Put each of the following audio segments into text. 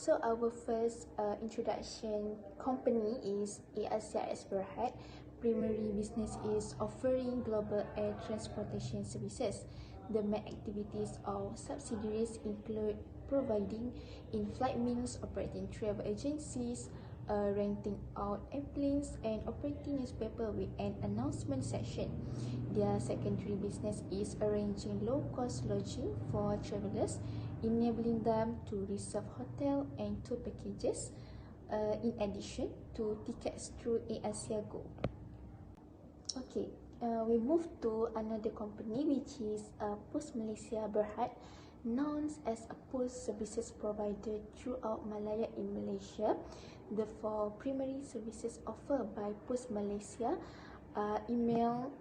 So our first introduction company is ASEAN Berhad. Primary business is offering global air transportation services. The main activities of subsidiaries include providing in-flight meals, operating travel agencies, renting out airplanes, and operating newspaper with an announcement section. Their secondary business is arranging low-cost lodging for travelers, enabling them to reserve hotel and tour packages, in addition to tickets through AirAsiaGo. Okay, we move to another company, which is Pos Malaysia Berhad, known as a post services provider throughout Malaya in Malaysia. The four primary services offered by Pos Malaysia are email,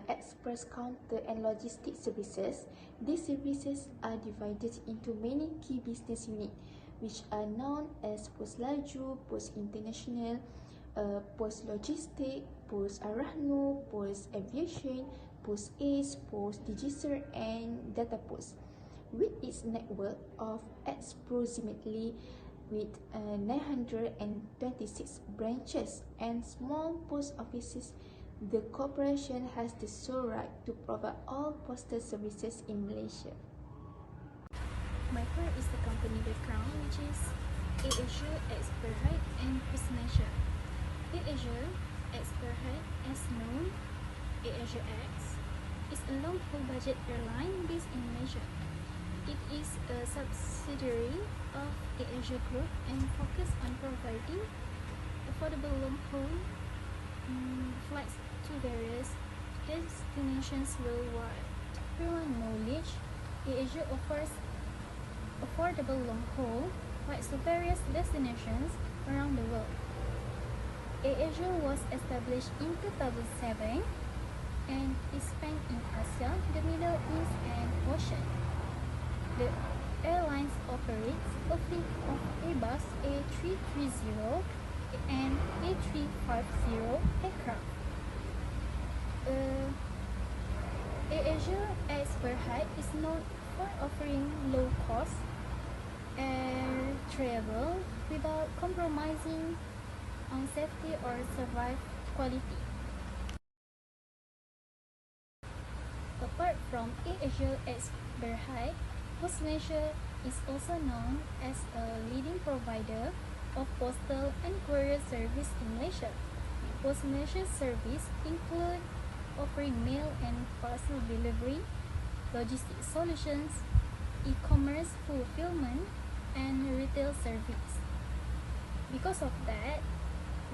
express counter and logistics services. These services are divided into many key business units, which are known as Pos Laju, Pos International, Pos Logistik, Pos Arahnu, Pos Aviation, Pos Ace, Pos Digiser, and Data Post. With its network of approximately with 926 branches and small post offices, the corporation has the sole right to provide all postal services in Malaysia. Micro is the company background, which is AirAsia X Berhad and Pos Malaysia. AirAsia X Berhad, as known AirAsia X, is a long-haul budget airline based in Malaysia. It is a subsidiary of AirAsia Group and focuses on providing affordable long-haul flights to various destinations worldwide. Everyone knowledge, AirAsia offers affordable long-haul flights to various destinations around the world. AirAsia was established in 2007 and is spanned in Asia, the Middle East, and Ocean. The airlines operates a fleet of Airbus A330 and A350 aircraft. AirAsia X Berhad is known for offering low-cost air travel without compromising on safety or service quality. Apart from AirAsia X Berhad, Pos Malaysia is also known as a leading provider of postal and courier service in Malaysia. Pos Malaysia's service include offering mail and parcel delivery, logistics solutions, e-commerce fulfillment, and retail service. Because of that,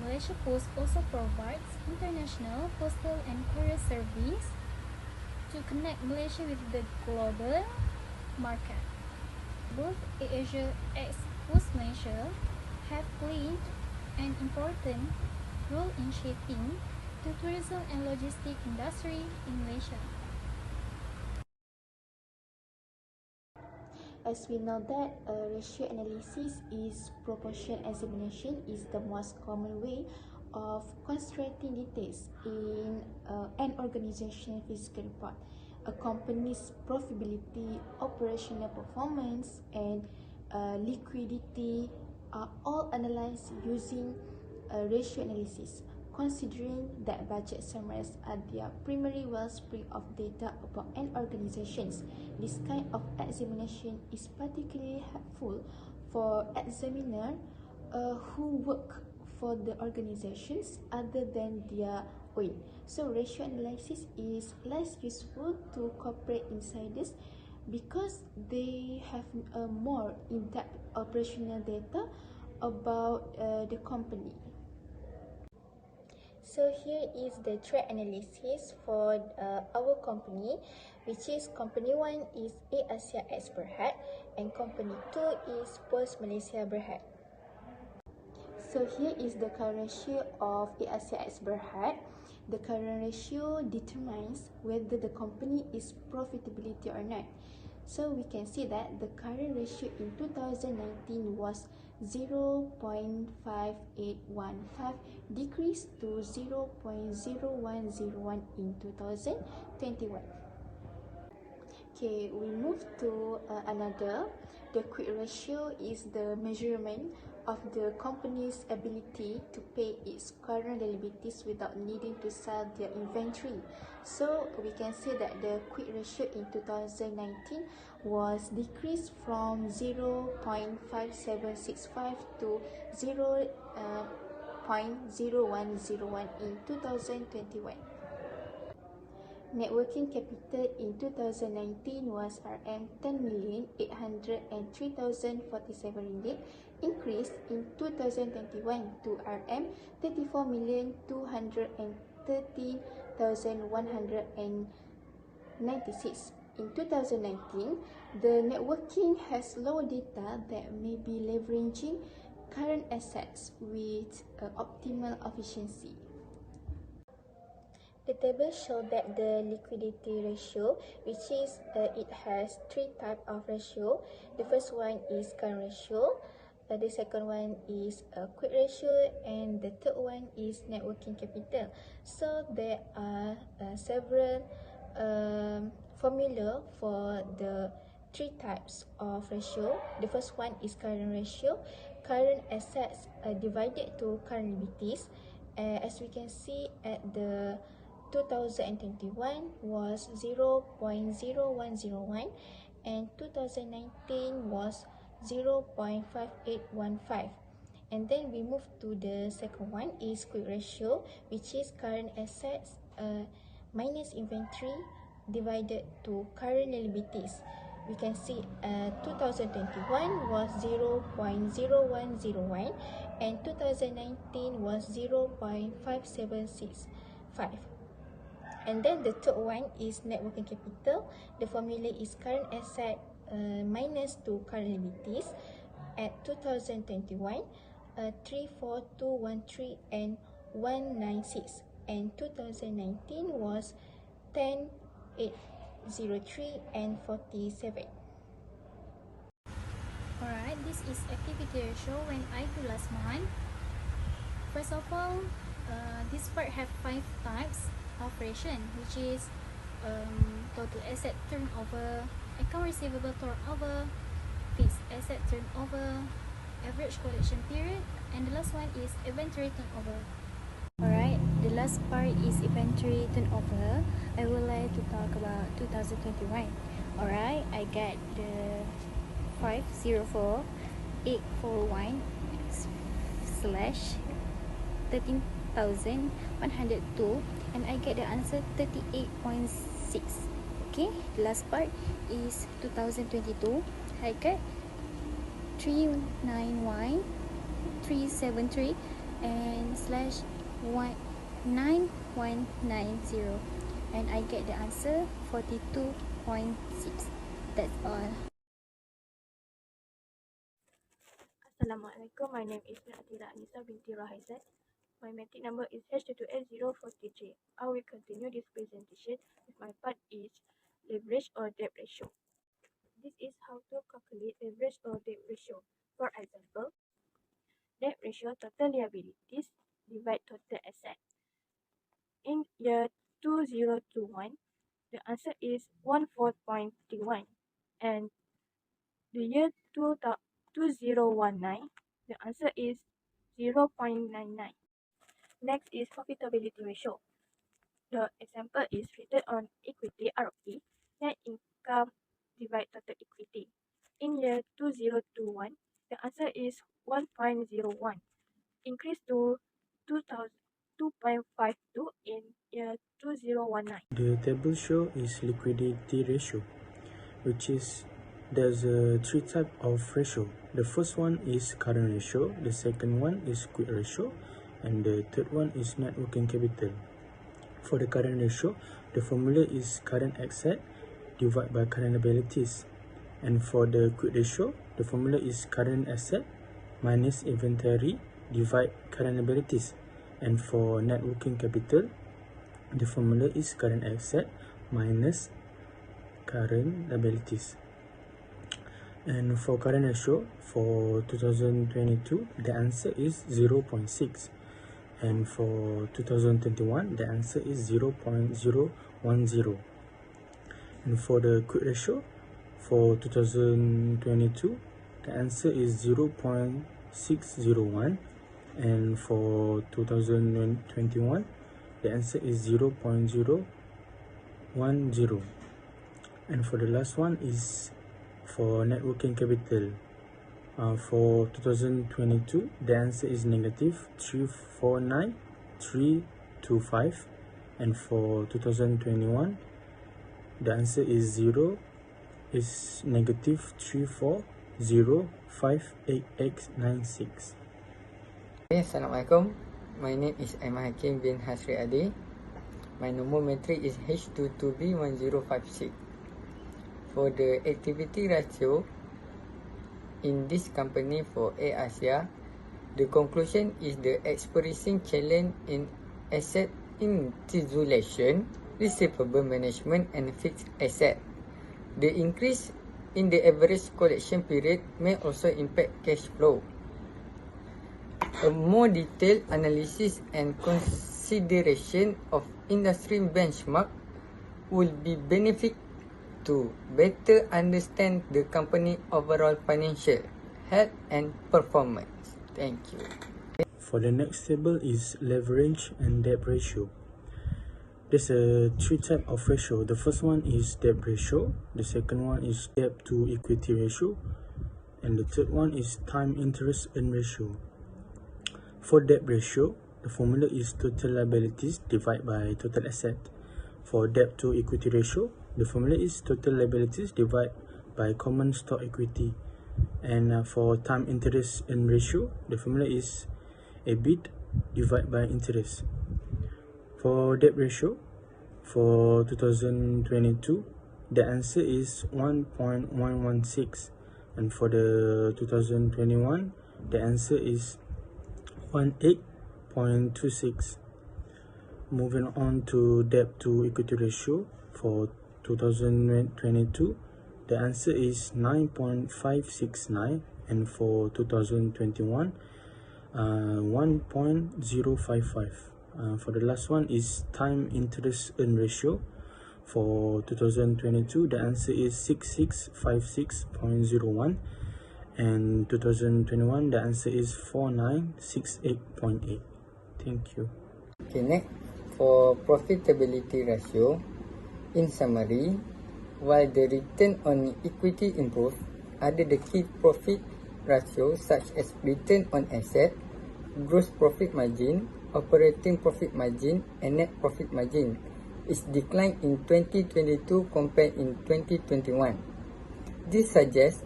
Malaysia Post also provides international postal and courier service to connect Malaysia with the global market. Both AirAsia and Pos Malaysia have played an important role in shaping the tourism and logistics industry in Malaysia. As we know that ratio analysis is proportion examination is the most common way of constructing details in an organization fiscal report. A company's profitability, operational performance, and liquidity are all analyzed using ratio analysis, considering that budget summaries are their primary wellspring of data about an organization. This kind of examination is particularly helpful for examiner who work for the organizations other than their own. So ratio analysis is less useful to corporate insiders because they have more in-depth operational data about the company. So here is the trade analysis for our company, which is company 1 is AirAsia X Berhad and company 2 is Pos Malaysia Berhad. So here is the current ratio of AirAsia X Berhad. The current ratio determines whether the company is profitability or not. So we can see that the current ratio in 2019 was 0.5815, decreased to 0.0101 in 2021. Okay, we move to another. The quick ratio is the measurement of the company's ability to pay its current liabilities without needing to sell their inventory. So we can say that the quick ratio in 2019 was decreased from 0.5765 to 0.0101 in 2021. Networking capital in 2019 was RM10,803,047 ringgit, increased in 2021 to RM34,213,196. In 2019, the networking has low data that may be leveraging current assets with optimal efficiency. The table shows that the liquidity ratio, which is it has three types of ratio. The first one is current ratio, the second one is quick ratio, and the third one is net working capital. So there are several formula for the three types of ratio. The first one is current ratio. Current assets divided to current liabilities. As we can see at the 2021 was 0.0101 and 2019 was 0.5815. And then we move to the second one is quick ratio, which is current assets minus inventory divided to current liabilities. We can see 2021 was 0.0101 and 2019 was 0.5765. And then the third one is net working capital. The formula is current asset minus to current liabilities. At 2021, 34213 and 196, and 2019 was 10803 and 47. Alright, this is activity ratio when I do last month. First of all, this part have 5 types of ratio, which is total asset turnover, account receivable turnover, fixed asset turnover, average collection period, and the last one is inventory turnover. Alright, the last part is inventory turnover. I would like to talk about 2021. Alright, I got the 504841 slash 13,102 and I get the answer 38.6. Okay, the last part is 2022. I get 391,373 and slash 9190 and I get the answer 42.6. That's all. Assalamualaikum, my name is Atira Anissa binti Rahaizat. My matric number is H22S043. I will continue this presentation with my part is leverage or debt ratio. This is how to calculate leverage or debt ratio. For example, debt ratio total liabilities divide total asset. In year 2021, the answer is 14.31, and the year 2019, the answer is 0.99. Next is profitability ratio. The example is return on equity ROE, net income divide total equity. In year 2021, the answer is 1.01, increase to 2.52 in year 2019. The table show is liquidity ratio, which is there's three types of ratio. The first one is current ratio, the second one is quick ratio, and the third one is net working capital. For the current ratio, the formula is current asset divided by current liabilities. And for the quick ratio, the formula is current asset minus inventory divide current liabilities. And for net working capital, the formula is current asset minus current liabilities. And for current ratio for 2022, the answer is 0.6. And for 2021, the answer is 0.010. And for the quick ratio for 2022, the answer is 0.601, and for 2021, the answer is 0.010. And for the last one is for net working capital. For 2022, the answer is negative 349,325, and for 2021, the answer is negative 34058x96. Assalamualaikum. My name is Aiman Hakim bin Hasri Adi. My numeric is H22B1056. For the activity ratio in this company for Air Asia, the conclusion is the experiencing challenge in asset intitulation, receivable management and fixed asset. The increase in the average collection period may also impact cash flow. A more detailed analysis and consideration of industry benchmark will be benefit to better understand the company overall financial health and performance. Thank you. For the next table is leverage and debt ratio. There's three types of ratio. The first one is debt ratio, the second one is debt to equity ratio, and the third one is time interest earn ratio. For debt ratio, the formula is total liabilities divided by total asset. For debt to equity ratio, the formula is total liabilities divided by common stock equity. And for time interest earn ratio, the formula is EBIT divided by interest. For debt ratio, for 2022, the answer is 1.116, and for the 2021, the answer is 18.26. Moving on to debt to equity ratio for 2022, the answer is 9.569, and for 2021, 1.055. For the last one is time interest earn ratio. For 2022, the answer is 6656.01, and 2021, the answer is 4968.8. Thank you. Okay, next for profitability ratio. In summary, while the return on equity improved, other the key profit ratios such as return on asset, gross profit margin, operating profit margin and net profit margin is declined in 2022 compared in 2021. This suggests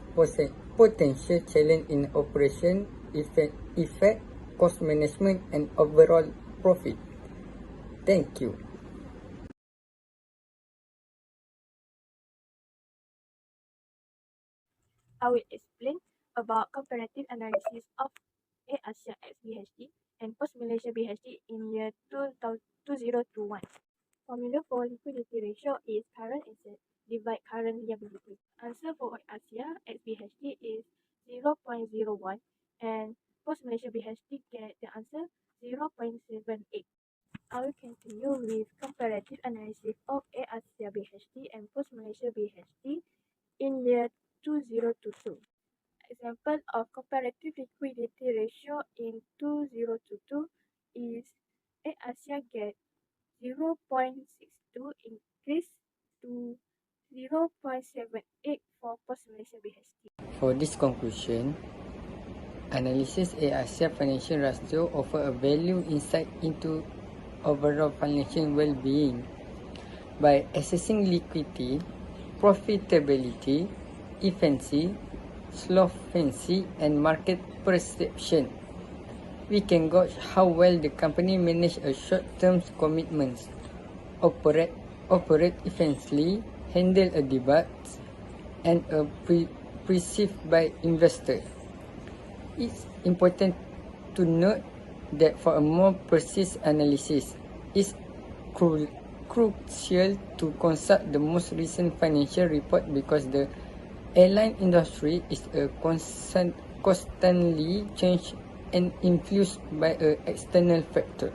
potential challenge in operation effect, cost management and overall profit. Thank you. I will explain about comparative analysis of Air Asia ex BHD and post Malaysia BHD in year 2021. Formula for liquidity ratio is current asset divide current liability. Answer for Air Asia ex BHD is 0.01 and post Malaysia BHD get the answer 0.78. I will continue with comparative analysis of Air Asia BHD and post Malaysia BHD in year 2022. Example of comparative liquidity ratio in 2022 is Air Asia get 0.62 increase to 0.78 for post Malaysia BHD. For this conclusion, analysis Air Asia financial ratio offer a value insight into overall financial well-being by assessing liquidity, profitability, efficiency, solvency and market perception. We can gauge how well the company manage a short-term commitments, operate efficiently, handle a debate, and perceived by investors. It's important to note that for a more precise analysis, it's crucial to consult the most recent financial report because the airline industry is a constantly changed and influenced by external factors.